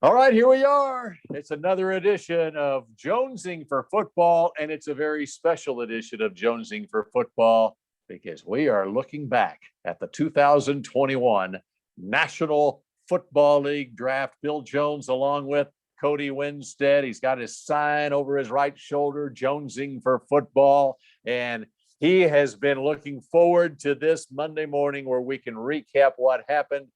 All right, here we are. It's another edition of Jonesing for Football, and it's a very special edition of Jonesing for Football because we are looking back at the 2021 National Football League draft. Bill Jones, along with Cody Winstead, he's got his sign over his right shoulder, Jonesing for Football, and he has been looking forward to this Monday morning where we can recap what happened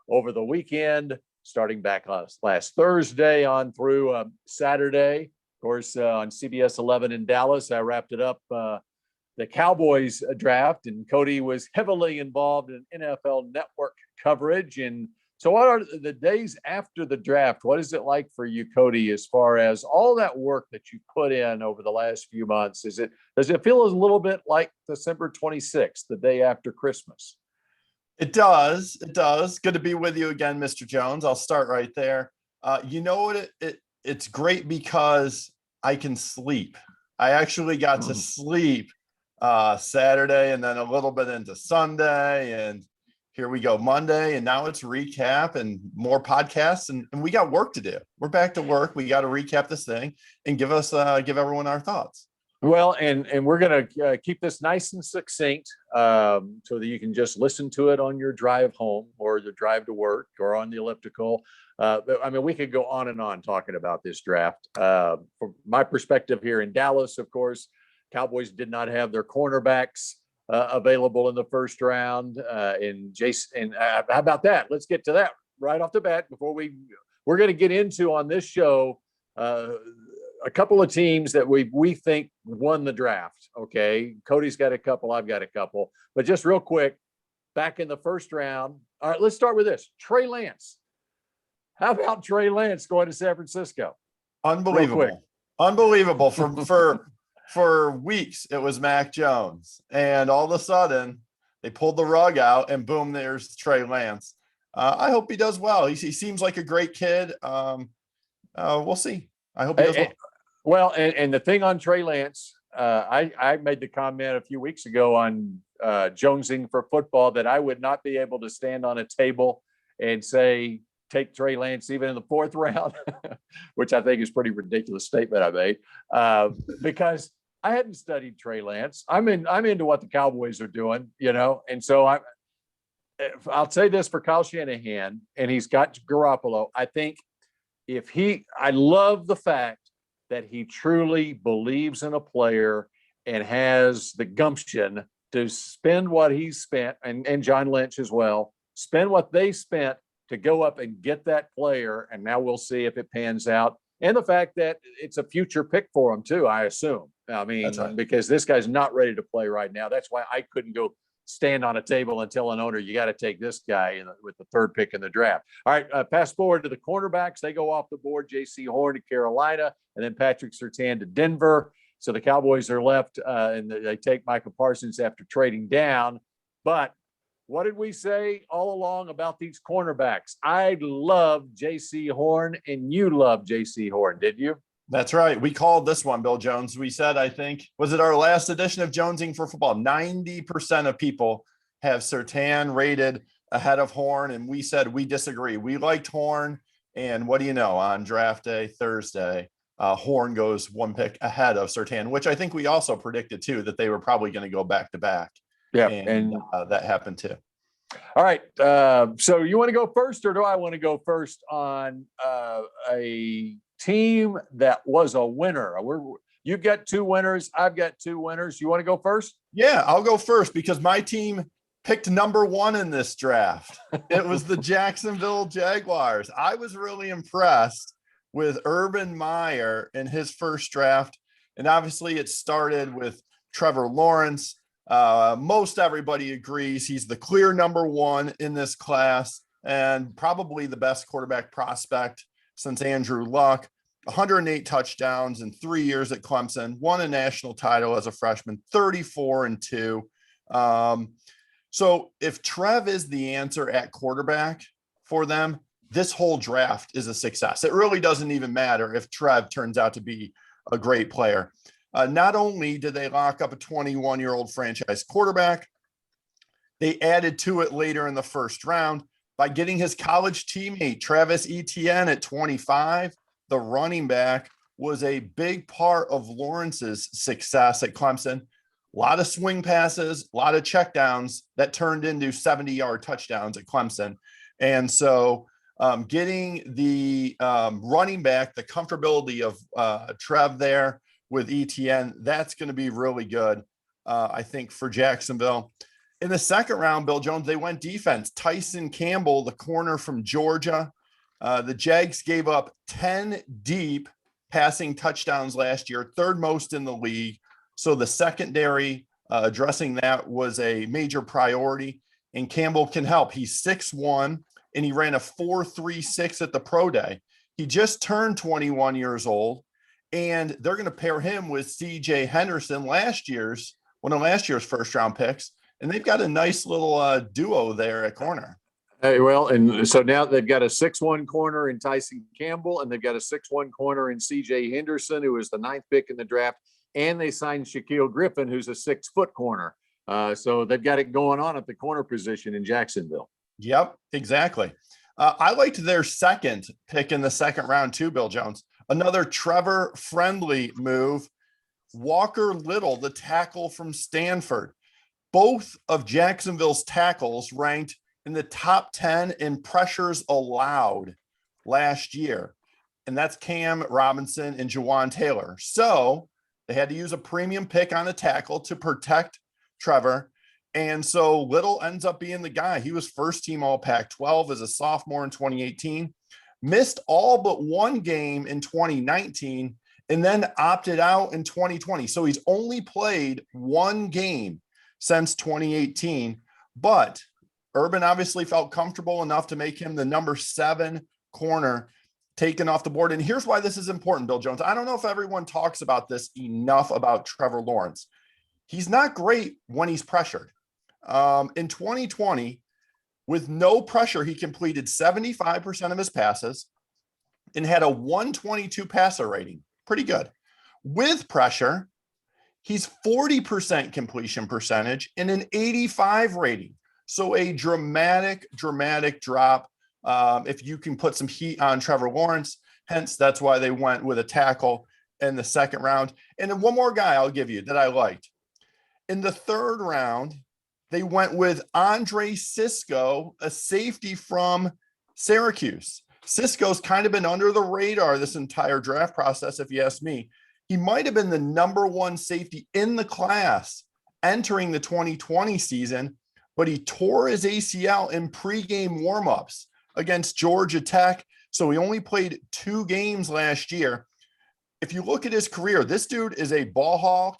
over the weekend, starting back last Thursday on through Saturday. Of course, on CBS 11 in Dallas, I wrapped it up, the Cowboys draft, and Cody was heavily involved in NFL Network coverage. And so what are the days after the draft? What is it like for you, Cody, as far as all that work that you put in over the last few months? Does it feel a little bit like December 26th, the day after Christmas? It does. It does. Good to be with you again, Mr. Jones. I'll start right there. You know what? It's great because I can sleep. I actually got to sleep Saturday and then a little bit into Sunday. And here we go Monday. And now it's recap and more podcasts. And we got work to do. We're back to work. We got to recap this thing and give everyone our thoughts. Well, and we're going to keep this nice and succinct so that you can just listen to it on your drive home or the drive to work or on the elliptical. I mean, we could go on and on talking about this draft. From my perspective here in Dallas, of course, Cowboys did not have their cornerbacks available in the first round. How about that? Let's get to that right off the bat before we're going to get into on this show a couple of teams that we think won the draft. Okay. Cody's got a couple. I've got a couple, but just real quick, back in the first round. All right, let's start with this. Trey Lance. How about Trey Lance going to San Francisco? Unbelievable. Unbelievable. For weeks, it was Mac Jones. And all of a sudden they pulled the rug out and boom, there's Trey Lance. I hope he does well. He seems like a great kid. We'll see. I hope he does well. Well, and the thing on Trey Lance, I made the comment a few weeks ago on Jonesing for Football that I would not be able to stand on a table and say, take Trey Lance even in the fourth round, which I think is a pretty ridiculous statement I made, because I hadn't studied Trey Lance. I'm into what the Cowboys are doing, and so I'll say this for Kyle Shanahan, and he's got Garoppolo. I think I love the fact that he truly believes in a player and has the gumption to spend what he's spent, and John Lynch as well, spend what they spent to go up and get that player. And now we'll see if it pans out. And the fact that it's a future pick for him too, I assume. I mean, right. Because this guy's not ready to play right now. That's why I couldn't go stand on a table and tell an owner, you got to take this guy with the third pick in the draft. All right, pass forward to the cornerbacks. They go off the board. J.C. Horn to Carolina, and then Patrick Surtain to Denver. So the Cowboys are left, and they take Micah Parsons after trading down. But what did we say all along about these cornerbacks? I love J.C. Horn, and you love J.C. Horn, did you? That's right. We called this one, Bill Jones. We said, I think, was it our last edition of Jonesing for Football? 90% of people have Surtain rated ahead of Horn, and we said we disagree. We liked Horn, and what do you know? On draft day, Thursday, Horn goes one pick ahead of Surtain, which I think we also predicted, too, that they were probably going to go back-to-back. Yeah, and that happened, too. All right. So you want to go first, or do I want to go first on a team that was a winner? You've got two winners. I've got two winners. You want to go first? Yeah, I'll go first because my team picked number one in this draft. It was the Jacksonville Jaguars. I was really impressed with Urban Meyer in his first draft. And obviously it started with Trevor Lawrence. Most everybody agrees he's the clear number one in this class and probably the best quarterback prospect since Andrew Luck. 108 touchdowns in 3 years at Clemson, won a national title as a freshman, 34-2. So if Trev is the answer at quarterback for them, this whole draft is a success. It really doesn't even matter if Trev turns out to be a great player. Not only did they lock up a 21-year-old franchise quarterback, they added to it later in the first round. by getting his college teammate, Travis Etienne, at 25. The running back was a big part of Lawrence's success at Clemson. A lot of swing passes, a lot of checkdowns that turned into 70-yard touchdowns at Clemson. And so getting the running back, the comfortability of Trev there with ETN, that's going to be really good, I think, for Jacksonville. In the second round, Bill Jones, they went defense. Tyson Campbell, the corner from Georgia. The Jags gave up 10 deep passing touchdowns last year, third most in the league. So the secondary addressing that was a major priority, and Campbell can help. He's 6'1", and he ran a 4.36 at the pro day. He just turned 21 years old, and they're going to pair him with CJ Henderson, one of last year's first round picks. And they've got a nice little duo there at corner. Hey, well, and so now they've got a 6'1" corner in Tyson Campbell, and they've got a 6'1" corner in CJ Henderson, who was the 9th pick in the draft. And they signed Shaquille Griffin, who's a 6-foot corner. So they've got it going on at the corner position in Jacksonville. Yep, exactly. I liked their second pick in the second round too, Bill Jones. Another Trevor friendly move. Walker Little, the tackle from Stanford. Both of Jacksonville's tackles ranked in the top 10 in pressures allowed last year. And that's Cam Robinson and Jawan Taylor. So they had to use a premium pick on a tackle to protect Trevor. And so Little ends up being the guy. He was first team all Pac-12 as a sophomore in 2018, missed all but one game in 2019, and then opted out in 2020. So he's only played one game since 2018, but Urban obviously felt comfortable enough to make him the number 7 corner taken off the board. And here's why this is important, Bill Jones. I don't know if everyone talks about this enough about Trevor Lawrence. He's not great when he's pressured. In 2020, with no pressure, he completed 75% of his passes and had a 122 passer rating. Pretty good. With pressure, he's 40% completion percentage and an 85 rating. So a dramatic drop. If you can put some heat on Trevor Lawrence, hence that's why they went with a tackle in the second round. And then one more guy I'll give you that I liked. In the third round, they went with Andre Cisco, a safety from Syracuse. Cisco's kind of been under the radar this entire draft process, if you ask me. He might have been the number 1 safety in the class entering the 2020 season, but he tore his ACL in pregame warmups against Georgia Tech. So he only played 2 games last year. If you look at his career, this dude is a ball hawk.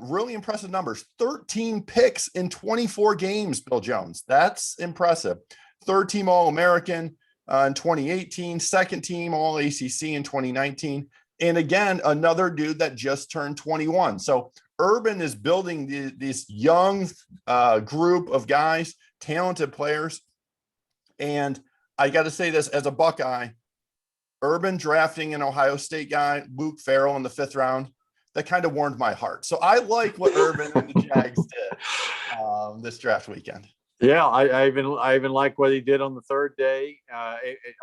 Really impressive numbers. 13 picks in 24 games, Bill Jones. That's impressive. Third team All-American in 2018, second team All-ACC in 2019. And again, another dude that just turned 21. So Urban is building this young group of guys, talented players. And I got to say this as a Buckeye, Urban drafting an Ohio State guy, Luke Farrell in the 5th round, that kind of warmed my heart. So I like what Urban and the Jags did this draft weekend. Yeah, I even like what he did on the third day.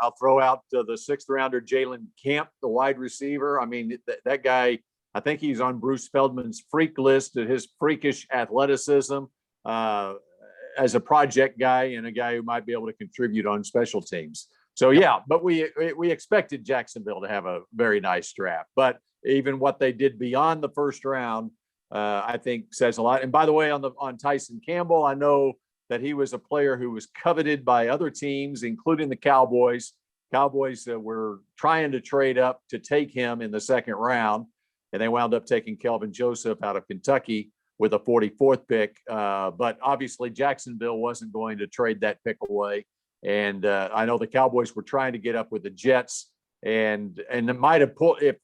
I'll throw out the 6th rounder, Jalen Camp, the wide receiver. I mean, that guy, I think he's on Bruce Feldman's freak list of his freakish athleticism as a project guy and a guy who might be able to contribute on special teams. So, yeah, but we expected Jacksonville to have a very nice draft. But even what they did beyond the first round, I think says a lot. And by the way, on Tyson Campbell, I know that he was a player who was coveted by other teams, including the Cowboys. Cowboys were trying to trade up to take him in the second round, and they wound up taking Kelvin Joseph out of Kentucky with a 44th pick. But obviously Jacksonville wasn't going to trade that pick away. And I know the Cowboys were trying to get up with the Jets, and it might have pulled if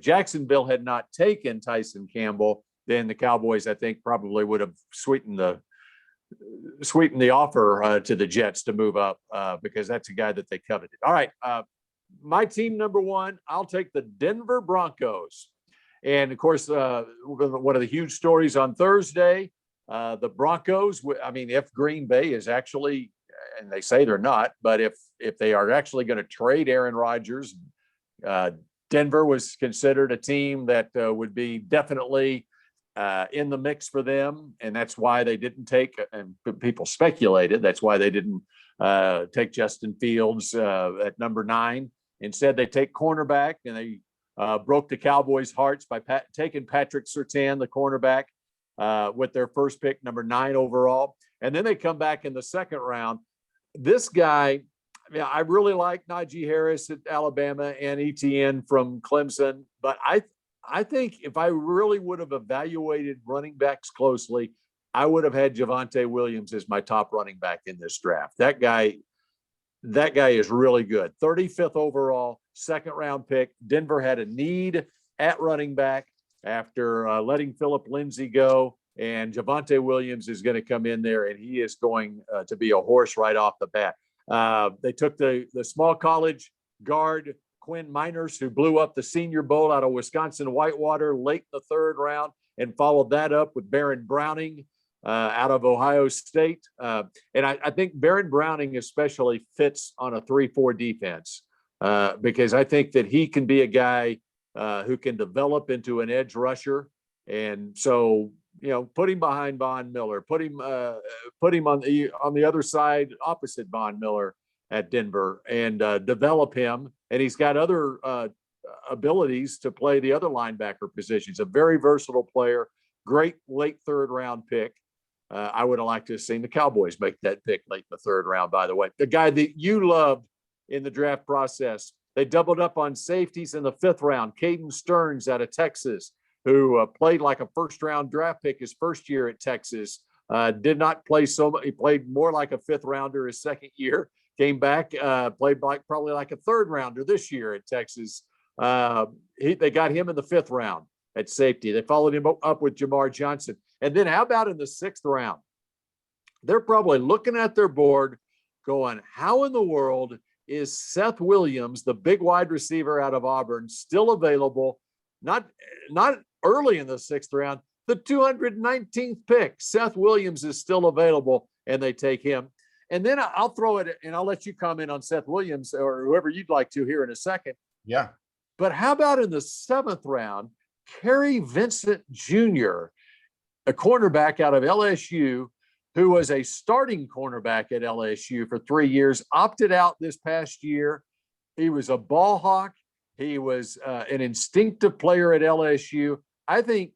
Jacksonville had not taken Tyson Campbell, then the Cowboys, I think, probably would have sweetened the offer to the Jets to move up because that's a guy that they coveted. All right. My team number 1, I'll take the Denver Broncos. And of course, one of the huge stories on Thursday The Broncos, I mean, if Green Bay is actually, and they say they're not, but if they are actually going to trade Aaron Rodgers, Denver was considered a team that would be definitely in the mix for them, and that's why they didn't take. And people speculated that's why they didn't take Justin Fields at number 9. Instead, they take cornerback, and they broke the Cowboys' hearts by taking Patrick Surtain, the cornerback, with their first pick, number 9 overall. And then they come back in the second round. This guy, I mean, I really like Najee Harris at Alabama and Etienne from Clemson, but I think if I really would have evaluated running backs closely, I would have had Javonte Williams as my top running back in this draft. That guy is really good. 35th overall, second round pick. Denver had a need at running back after letting Philip Lindsay go, and Javonte Williams is going to come in there, and he is going to be a horse right off the bat. They took the small college guard Quinn Miners, who blew up the Senior Bowl out of Wisconsin Whitewater late in the third round, and followed that up with Baron Browning out of Ohio State. And I think Baron Browning especially fits on a 3-4 defense because I think that he can be a guy who can develop into an edge rusher. And so, you know, put him behind Von Miller, put him on the other side opposite Von Miller at Denver, and develop him. And he's got other abilities to play the other linebacker position. He's a very versatile player, great late third round pick. I would have liked to have seen the Cowboys make that pick late in the third round, by the way. The guy that you loved in the draft process, they doubled up on safeties in the 5th round. Caden Stearns out of Texas, who played like a first-round draft pick his first year at Texas. Did not play so much. He played more like a 5th rounder his second year. Came back, played probably like a 3rd rounder this year at Texas. They got him in the 5th round at safety. They followed him up with Jamar Johnson. And then how about in the 6th round? They're probably looking at their board going, how in the world is Seth Williams, the big wide receiver out of Auburn, still available? Not early in the 6th round, the 219th pick. Seth Williams is still available, and they take him. And then I'll throw it, and I'll let you comment on Seth Williams or whoever you'd like to here in a second. Yeah. But how about in the 7th round, Kerry Vincent Jr., a cornerback out of LSU, who was a starting cornerback at LSU for 3 years, opted out this past year. He was a ball hawk. He was an instinctive player at LSU. I think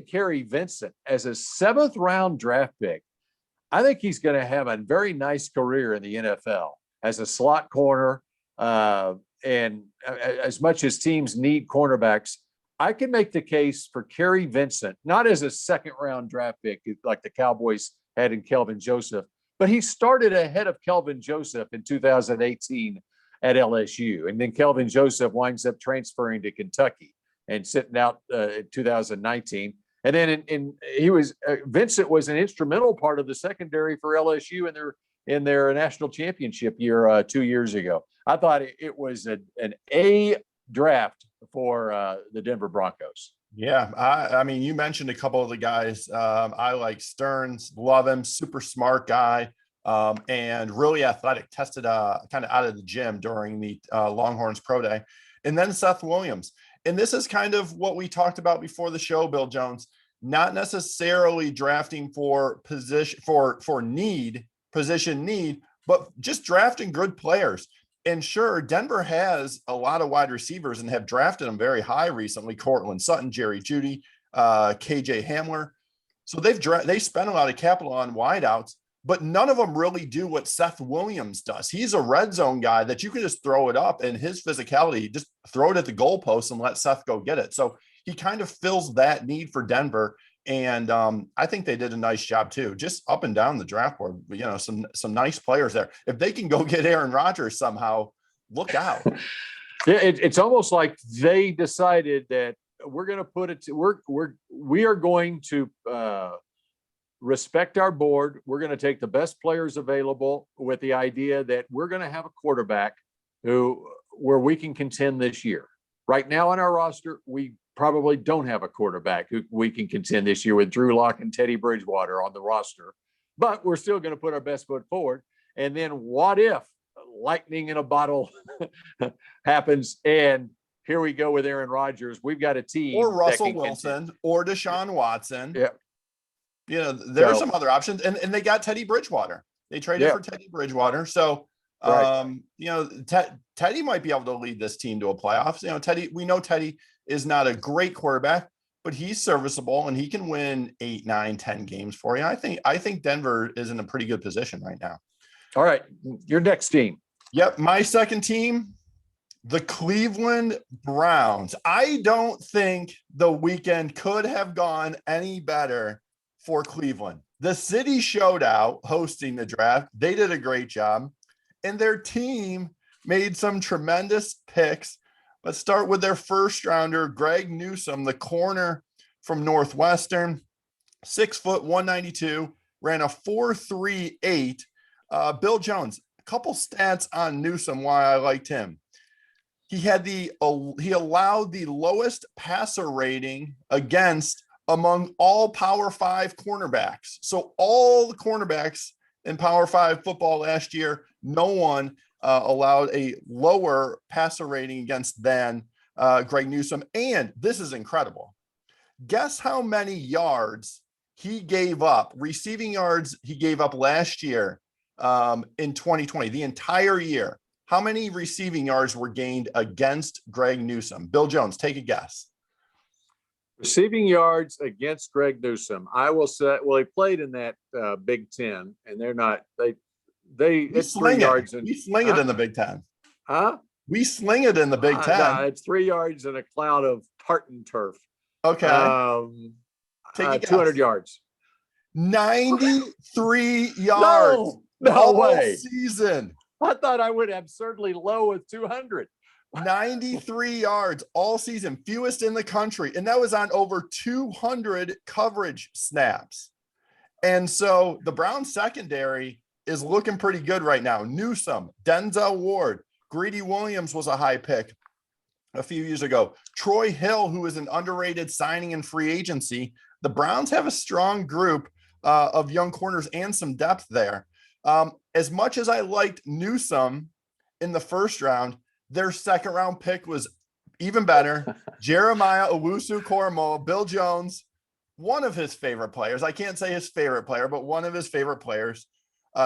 Kerry Vincent, as a 7th round draft pick, I think he's going to have a very nice career in the NFL as a slot corner. And as much as teams need cornerbacks, I can make the case for Kerry Vincent, not as a 2nd round draft pick like the Cowboys had in Kelvin Joseph, but he started ahead of Kelvin Joseph in 2018 at LSU. And then Kelvin Joseph winds up transferring to Kentucky and sitting out in 2019. And then Vincent was an instrumental part of the secondary for LSU in their national championship year 2 years ago. I thought it was an A draft for the Denver Broncos. Yeah, I mean, you mentioned a couple of the guys. I like Stearns, love him, super smart guy, and really athletic. Tested kind of out of the gym during the Longhorns Pro Day, and then Seth Williams. And this is kind of what we talked about before the show, Bill Jones. Not necessarily drafting for position need, but just drafting good players. And sure, Denver has a lot of wide receivers and have drafted them very high recently. Cortland Sutton, Jerry Jeudy, KJ Hamler. So they spent a lot of capital on wideouts, but none of them really do what Seth Williams does. He's a red zone guy that you can just throw it up, and his physicality, just throw it at the goalpost and let Seth go get it. So he kind of fills that need for Denver. And I think they did a nice job too, just up and down the draft board. You know, some nice players there. If they can go get Aaron Rodgers somehow, look out. Yeah, it's almost like they decided that we're going to put it. We are going to respect our board. We're going to take the best players available with the idea that we're going to have a quarterback where we can contend this year. Right now on our roster, we probably don't have a quarterback who we can contend this year with Drew Lock and Teddy Bridgewater on the roster, but we're still going to put our best foot forward. And then what if lightning in a bottle happens and here we go with Aaron Rodgers? We've got a team. Or Russell Wilson or Deshaun Watson. Yeah. You know, there are some other options. And they got Teddy Bridgewater. They traded for Teddy Bridgewater. So, you know, Teddy might be able to lead this team to a playoffs. You know, we know Teddy is not a great quarterback, but he's serviceable and he can win 8, 9, 10 games for you. I think Denver is in a pretty good position right now. All right. Your next team. Yep. My second team, the Cleveland Browns. I don't think the weekend could have gone any better for Cleveland. The city showed out hosting the draft. They did a great job. And their team made some tremendous picks. Let's start with their first rounder, Greg Newsome, the corner from Northwestern, 6 foot, 192, ran a 4.38. Bill Jones, a couple stats on Newsome, why I liked him. He allowed the lowest passer rating against among all Power 5 cornerbacks. So all the cornerbacks in Power 5 football last year, no one allowed a lower passer rating against than Greg Newsome. And this is incredible. Guess how many yards he gave up, receiving yards he gave up last year in 2020, the entire year. How many receiving yards were gained against Greg Newsome? Bill Jones, take a guess. Receiving yards against Greg Newsome. I will say, well, he played in that Big Ten, and they're not, it's 3 yards. We sling it in the Big Ten. Huh? We sling it in the Big Ten. No, it's 3 yards and a cloud of tartan turf. Okay. Take a 200 yards. 93 yards. No way. Season. I thought I would absurdly low with 200. 93 yards all season, fewest in the country. And that was on over 200 coverage snaps. And so the Browns secondary is looking pretty good right now. Newsome, Denzel Ward, Greedy Williams was a high pick a few years ago. Troy Hill, who is an underrated signing in free agency. The Browns have a strong group of young corners and some depth there. As much as I liked Newsome in the first round, their second round pick was even better. Jeremiah Owusu-Koramoah, Bill Jones, one of his favorite players. I can't say his favorite player, but one of his favorite players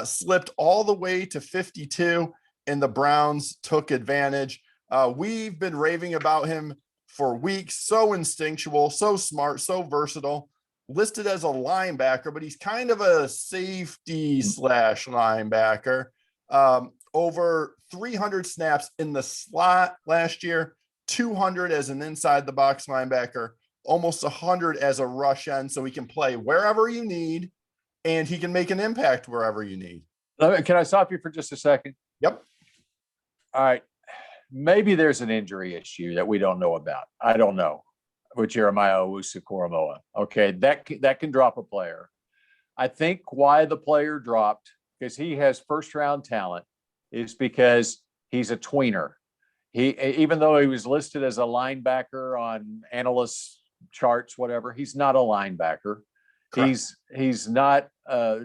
slipped all the way to 52, and the Browns took advantage. We've been raving about him for weeks. So instinctual, so smart, so versatile. Listed as a linebacker, but he's kind of a safety / linebacker. Over 300 snaps in the slot last year, 200 as an inside the box linebacker, almost 100 as a rush end. So he can play wherever you need and he can make an impact wherever you need. Can I stop you for just a second? Yep. All right. Maybe there's an injury issue that we don't know about. I don't know with Jeremiah Owusu-Koramoah. Okay. That can drop a player. I think why the player dropped, because he has first round talent, is because he's a tweener. Even though he was listed as a linebacker on analysts charts, whatever, he's not a linebacker. Correct. He's not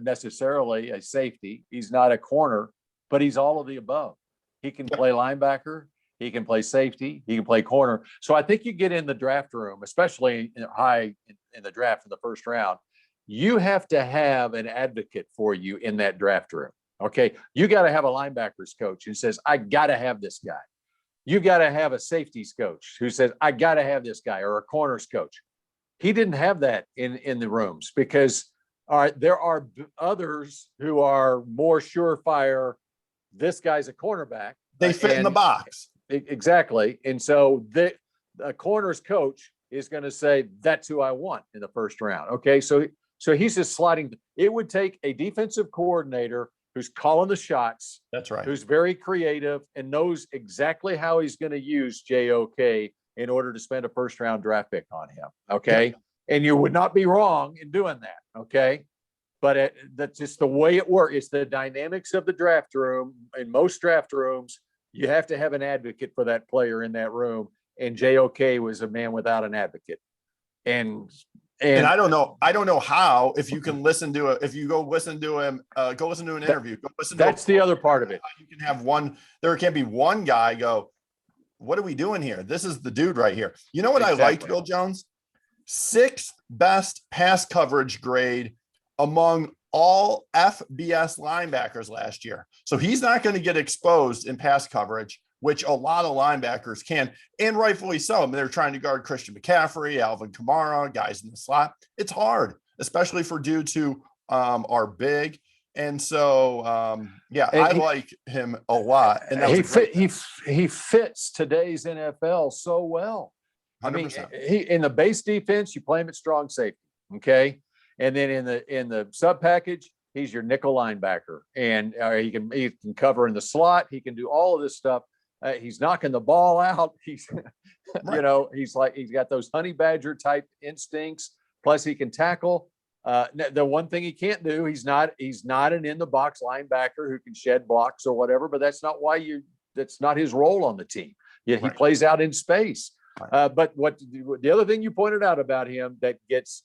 necessarily a safety. He's not a corner, but he's all of the above. He can play linebacker. He can play safety. He can play corner. So I think you get in the draft room, especially high in the draft in the first round, you have to have an advocate for you in that draft room. Okay. You got to have a linebackers coach who says, I got to have this guy. You got to have a safeties coach who says, I got to have this guy, or a corners coach. He didn't have that in the rooms because, all right, there are others who are more surefire. This guy's a cornerback. They fit in the box. Exactly. And so the corners coach is going to say, that's who I want in the first round. Okay. So he's just sliding. It would take a defensive coordinator who's calling the shots. That's right. Who's very creative and knows exactly how he's going to use JOK in order to spend a first round draft pick on him. Okay. Yeah. And you would not be wrong in doing that. Okay. But that's just the way it works. It's the dynamics of the draft room. In most draft rooms, you have to have an advocate for that player in that room. and JOK was a man without an advocate. And I don't know how, if you can listen to it, if you go listen to him, go listen to an interview, go listen to that's the other part of it. You can have one, there can't be one guy go, what are we doing here? This is the dude right here. You know what I liked, Bill Jones? 6th best pass coverage grade among all FBS linebackers last year. So he's not going to get exposed in pass coverage, which a lot of linebackers can, and rightfully so. I mean, they're trying to guard Christian McCaffrey, Alvin Kamara, guys in the slot. It's hard, especially for dudes who are big. And so, I like him a lot. And he fits today's NFL so well. 100%. I mean, he in the base defense, you play him at strong safety, okay, and then in the sub package, he's your nickel linebacker, and he can cover in the slot. He can do all of this stuff. He's knocking the ball out. He's right. He's got those honey badger type instincts. Plus, he can tackle. The one thing he can't do, he's not an in the box linebacker who can shed blocks or whatever, but that's not his role on the team. Yeah, he plays out in space. Right. But the other thing you pointed out about him that gets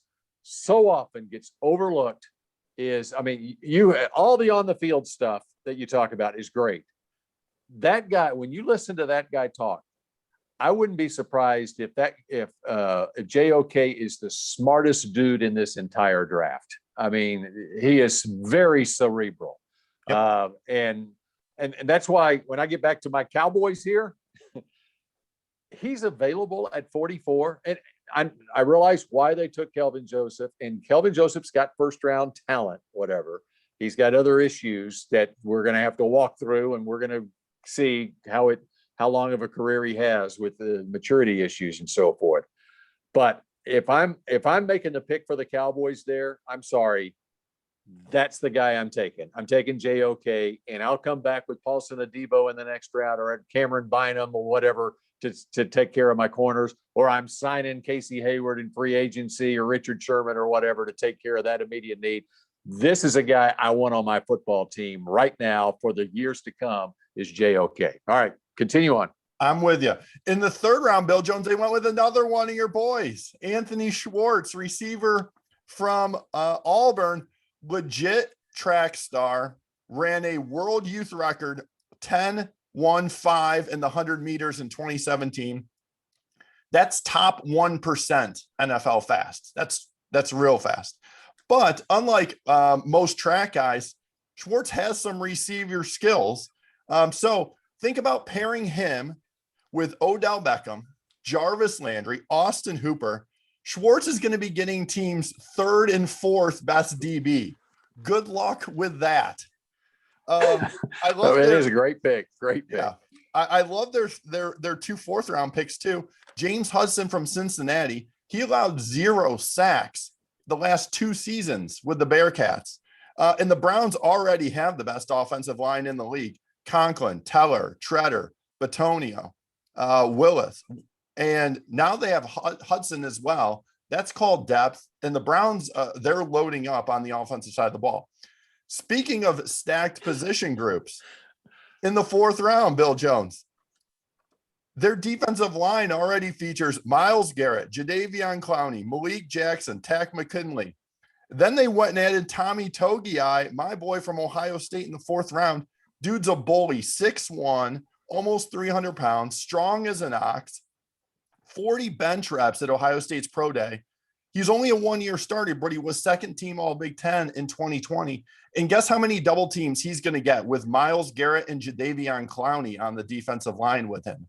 overlooked is, I mean, all the on the field stuff that you talk about is great. That guy, when you listen to that guy talk, I wouldn't be surprised if JOK is the smartest dude in this entire draft. I mean, he is very cerebral. Yep. And that's why when I get back to my Cowboys here, he's available at 44. And I realize why they took Kelvin Joseph, and Kelvin Joseph's got first round talent, whatever. He's got other issues that we're going to have to walk through, and we're going to see how long of a career he has with the maturity issues and so forth. But if I'm making the pick for the Cowboys there, I'm sorry, that's the guy I'm taking. I'm taking JOK, and I'll come back with Paulson Adebo in the next round, or Cameron Bynum or whatever to take care of my corners, or I'm signing Casey Hayward in free agency, or Richard Sherman or whatever to take care of that immediate need. This is a guy I want on my football team right now for the years to come is JOK. All right, continue on. I'm with you. In the 3rd round, Bill Jones, they went with another one of your boys, Anthony Schwartz, receiver from Auburn, legit track star, ran a world youth record 10.15 in the 100 meters in 2017. That's top 1% NFL fast. That's real fast. But unlike most track guys, Schwartz has some receiver skills. So think about pairing him with Odell Beckham, Jarvis Landry, Austin Hooper. Schwartz is going to be getting teams 3rd and 4th best DB. Good luck with that. I love it is a great pick. Great pick. Yeah. I love their 2 4th round picks too. James Hudson from Cincinnati. He allowed 0 sacks the last 2 seasons with the Bearcats. And the Browns already have the best offensive line in the league. Conklin, Teller, Treader, Batonio, Willis. And now they have Hudson as well. That's called depth. And the Browns, they're loading up on the offensive side of the ball. Speaking of stacked position groups, in the 4th round, Bill Jones, their defensive line already features Myles Garrett, Jadeveon Clowney, Malik Jackson, Tack McKinley. Then they went and added Tommy Togiai, my boy from Ohio State, in the 4th round. Dude's a bully, 6'1", almost 300 pounds, strong as an ox, 40 bench reps at Ohio State's Pro Day. He's only a 1-year starter, but he was 2nd team All Big Ten in 2020. And guess how many double teams he's going to get with Myles Garrett and Jadeveon Clowney on the defensive line with him?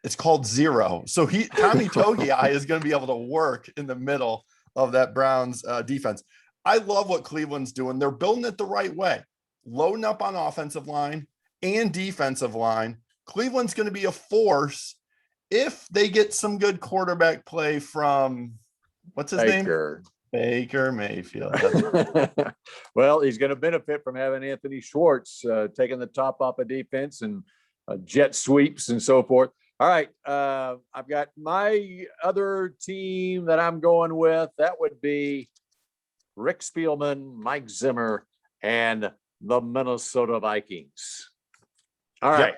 It's called 0. So Tommy Togiai is going to be able to work in the middle of that Browns defense. I love what Cleveland's doing. They're building it the right way, loading up on offensive line and defensive line. Cleveland's going to be a force if they get some good quarterback play from, what's his name? Baker Mayfield. Well, he's going to benefit from having Anthony Schwartz taking the top off of defense and jet sweeps and so forth. All right. I've got my other team that I'm going with. That would be Rick Spielman, Mike Zimmer, and the Minnesota Vikings. All right.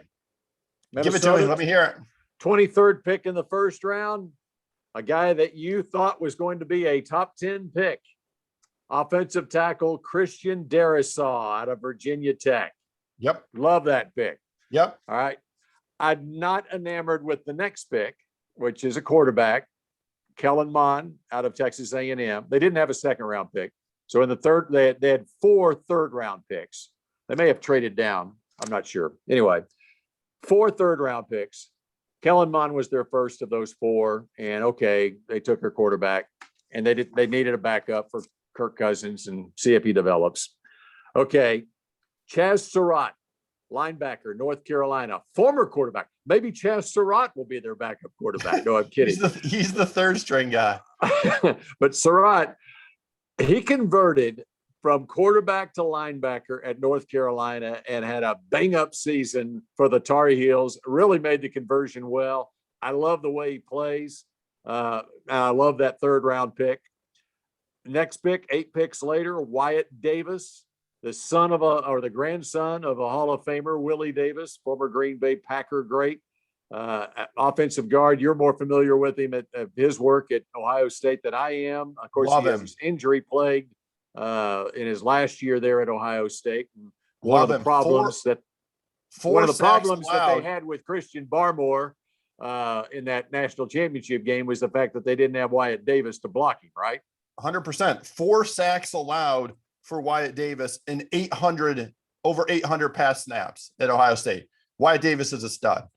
Give it to me. Let me hear it. 23rd pick in the first round, a guy that you thought was going to be a top 10 pick, offensive tackle Christian Darrisaw out of Virginia Tech. Yep. Love that pick. Yep. All right. I'm not enamored with the next pick, which is a quarterback, Kellen Mond out of Texas A&M. They didn't have a second round pick. So in the third, they had 4 third-round picks. They may have traded down. I'm not sure. Anyway, 4 third-round picks. Kellen Mond was their first of those 4. And okay, they took their quarterback, and they needed a backup for Kirk Cousins and see if he develops. Okay, Chaz Surratt, linebacker, North Carolina, former quarterback. Maybe Chaz Surratt will be their backup quarterback. No, I'm kidding. He's the third string guy. But Surratt, he converted from quarterback to linebacker at North Carolina and had a bang-up season for the Tar Heels. Really made the conversion well. I love the way he plays. And I love that third-round pick. Next pick, 8 picks later, Wyatt Davis, the the grandson of a Hall of Famer, Willie Davis, former Green Bay Packer great. Offensive guard, you're more familiar with him at his work at Ohio State than I am. Of course, he was injury plagued in his last year there at Ohio State. One of the problems that they had with Christian Barmore in that national championship game was the fact that they didn't have Wyatt Davis to block him, right? 100%. 4 sacks allowed for Wyatt Davis and over 800 pass snaps at Ohio State. Wyatt Davis is a stud.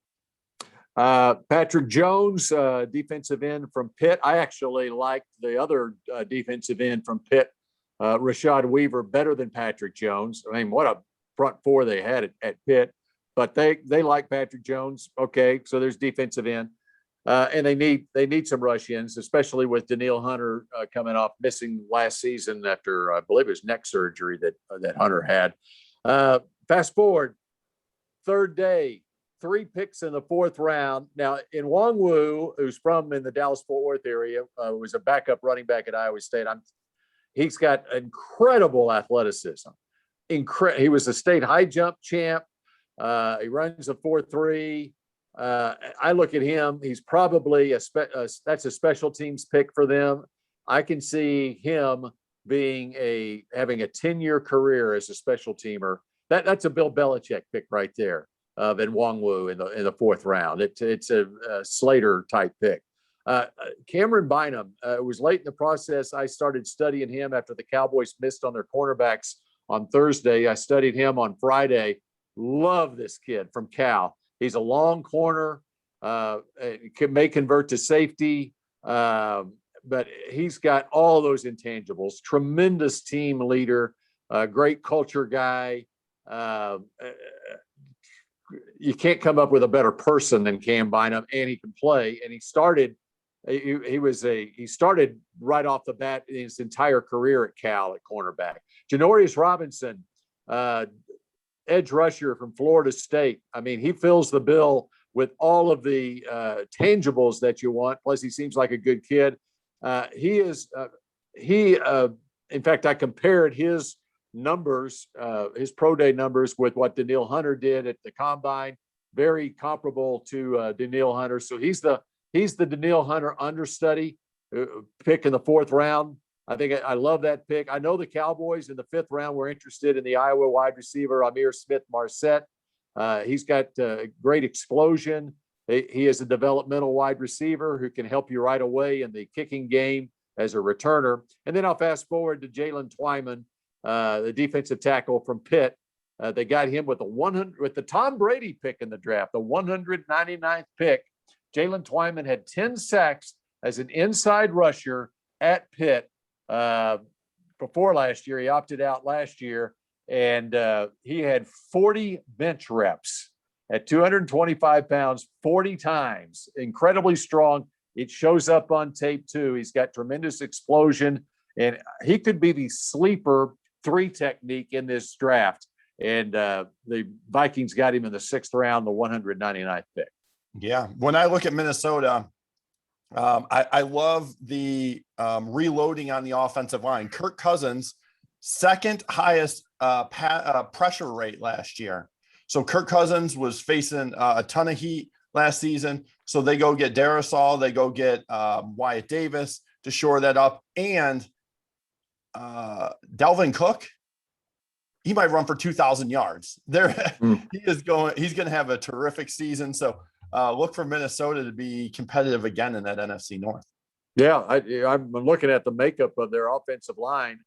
Patrick Jones, defensive end from Pitt. I actually liked the other defensive end from Pitt, Rashad Weaver, better than Patrick Jones. I mean, what a front 4 they had at Pitt, but they like Patrick Jones. Okay, so there's defensive end. And they need some rush ins, especially with Danielle Hunter coming off missing last season after I believe it was neck surgery that Hunter had. Fast forward, third day, 3 picks in the 4th round. Now, in Wongwu, who's from in the Dallas-Fort Worth area, was a backup running back at Iowa State. He's got incredible athleticism. He was a state high jump champ. He runs a 4.3. I look at him. He's probably that's a special teams pick for them. I can see him having a 10-year career as a special teamer. That's a Bill Belichick pick right there. Than Wongwu in the 4th round. It's a Slater type pick. Cameron Bynum, it was late in the process. I started studying him after the Cowboys missed on their cornerbacks on Thursday. I studied him on Friday. Love this kid from Cal. He's a long corner, may convert to safety, but he's got all those intangibles. Tremendous team leader, great culture guy. You can't come up with a better person than Cam Bynum, and he can play. And he started right off the bat in his entire career at Cal at cornerback. Janorius Robinson, edge rusher from Florida State. I mean, he fills the bill with all of the tangibles that you want. Plus, he seems like a good kid. In fact, I compared his numbers, his pro day numbers, with what Danielle Hunter did at the combine. Very comparable to Danielle Hunter. So he's the Danielle Hunter understudy pick in the 4th round. I love that pick. I know the Cowboys in the 5th round were interested in the Iowa wide receiver Amir Smith-Marset. He's got great explosion. He is a developmental wide receiver who can help you right away in the kicking game as a returner. And then I'll fast forward to Jalen Twyman, the defensive tackle from Pitt. They got him with the Tom Brady pick in the draft, the 199th pick. Jalen Twyman had 10 sacks as an inside rusher at Pitt before last year. He opted out last year, and he had 40 bench reps at 225 pounds, 40 times. Incredibly strong. It shows up on tape too. He's got tremendous explosion, and he could be the sleeper 3 technique in this draft. And the Vikings got him in the 6th round, the 199th pick. Yeah. When I look at Minnesota, I love the reloading on the offensive line. Kirk Cousins, 2nd highest pressure rate last year. So Kirk Cousins was facing a ton of heat last season. So they go get Darrisaw, they go get Wyatt Davis to shore that up. And Delvin Cook, he might run for 2,000 yards. He's going to have a terrific season. So look for Minnesota to be competitive again in that NFC North. Yeah, I'm looking at the makeup of their offensive line.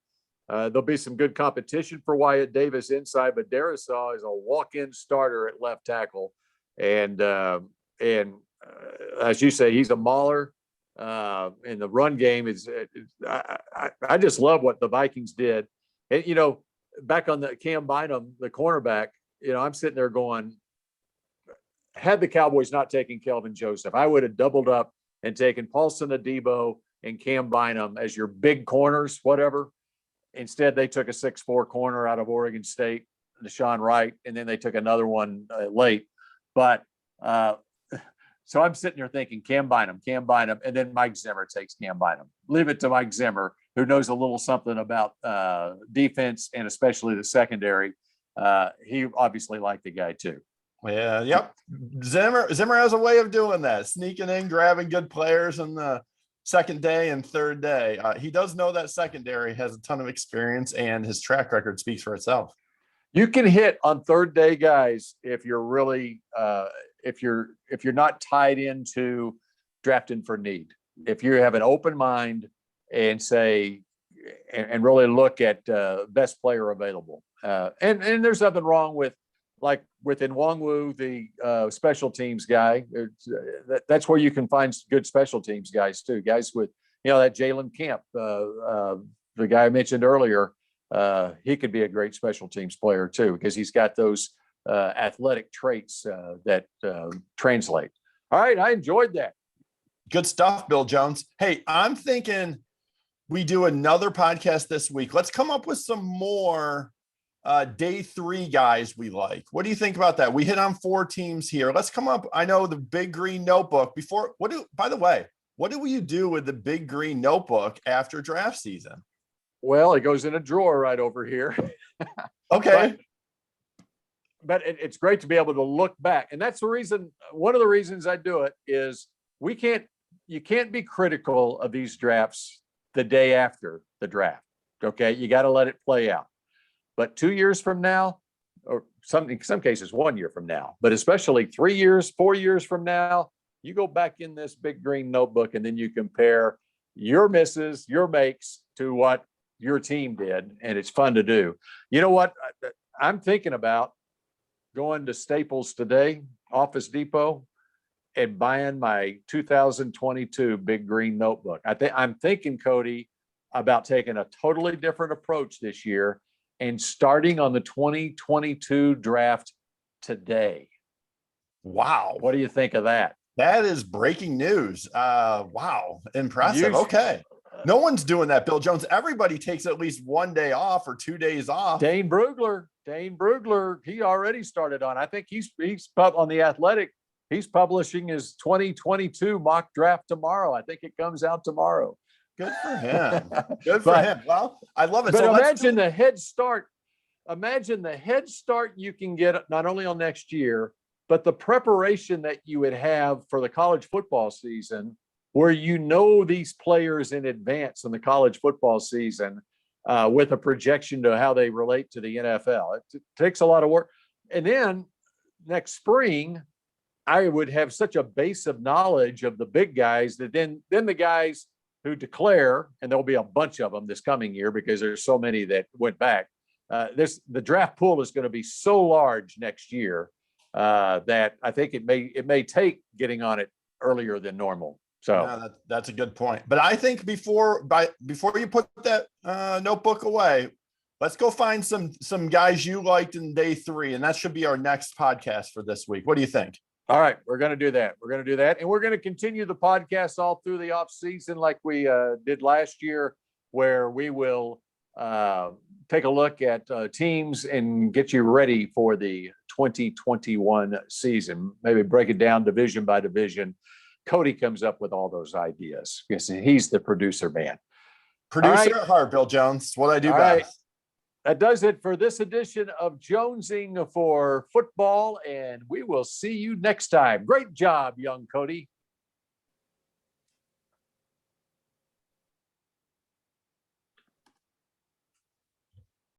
There'll be some good competition for Wyatt Davis inside, but Darrisaw is a walk-in starter at left tackle. And as you say, he's a mauler. And the run game I just love what the Vikings did. And, back on the Cam Bynum, the cornerback, I'm sitting there going, had the Cowboys not taken Kelvin Joseph, I would have doubled up and taken Paulson Adebo and Cam Bynum as your big corners, whatever. Instead, they took a 6'4" corner out of Oregon State, Deshaun Wright, and then they took another one late. But so I'm sitting there thinking Cam Bynum, and then Mike Zimmer takes Cam Bynum. Leave it to Mike Zimmer, who knows a little something about defense and especially the secondary. He obviously liked the guy too. Yeah, yep. Zimmer has a way of doing that, sneaking in, grabbing good players in the second day and third day. He does know that secondary has a ton of experience, and his track record speaks for itself. You can hit on third day guys if you're really if you're not tied into drafting for need. If you have an open mind and say and really look at best player available, and there's nothing wrong with, like with Nwangwu, the special teams guy. That's where you can find good special teams guys too. Guys with, that Jalen Camp, the guy I mentioned earlier, he could be a great special teams player too, because he's got those athletic traits that translate. All right, I enjoyed that. Good stuff, Bill Jones. Hey, I'm thinking we do another podcast this week. Let's come up with some more day 3 guys we like. What do you think about that? We hit on 4 teams here. Let's come up. I know the Big Green Notebook by the way, what do you do with the Big Green Notebook after draft season? Well, it goes in a drawer right over here. Okay. But it's great to be able to look back. And that's the reason, one of the reasons I do it is you can't be critical of these drafts the day after the draft. Okay. You got to let it play out. But 2 years from now, or in some cases 1 year from now, but especially 3 years, 4 years from now, you go back in this Big Green Notebook and then you compare your misses, your makes to what your team did. And it's fun to do. You know what? I'm thinking about going to Staples today, Office Depot, and buying my 2022 Big Green Notebook. I'm thinking, Cody, about taking a totally different approach this year and starting on the 2022 draft today. Wow. What do you think of that? That is breaking news. Wow. Impressive. Okay. No one's doing that, Bill Jones. Everybody takes at least 1 day off or 2 days off. Dane Brugler, he already started on. I think he's on The Athletic. He's publishing his 2022 mock draft tomorrow. I think it comes out tomorrow. Good for him. Good for him. Well, I love it. But so imagine the head start. Imagine the head start you can get not only on next year, but the preparation that you would have for the college football season, where these players in advance in the college football season with a projection to how they relate to the NFL. It takes a lot of work. And then next spring, I would have such a base of knowledge of the big guys that then the guys who declare, and there'll be a bunch of them this coming year because there's so many that went back. The draft pool is going to be so large next year that I think it may take getting on it earlier than normal. So yeah, that's a good point. But I think before you put that notebook away, let's go find some guys you liked in day 3, and that should be our next podcast for this week. What do you think? All right, we're going to do that. And we're going to continue the podcast all through the off season like we did last year, where we will take a look at teams and get you ready for the 2021 season. Maybe break it down division by division. Cody comes up with all those ideas because he's the producer man. Producer at heart, Bill Jones. What I do best. Right. That does it for this edition of Jonesing for Football, and we will see you next time. Great job, young Cody.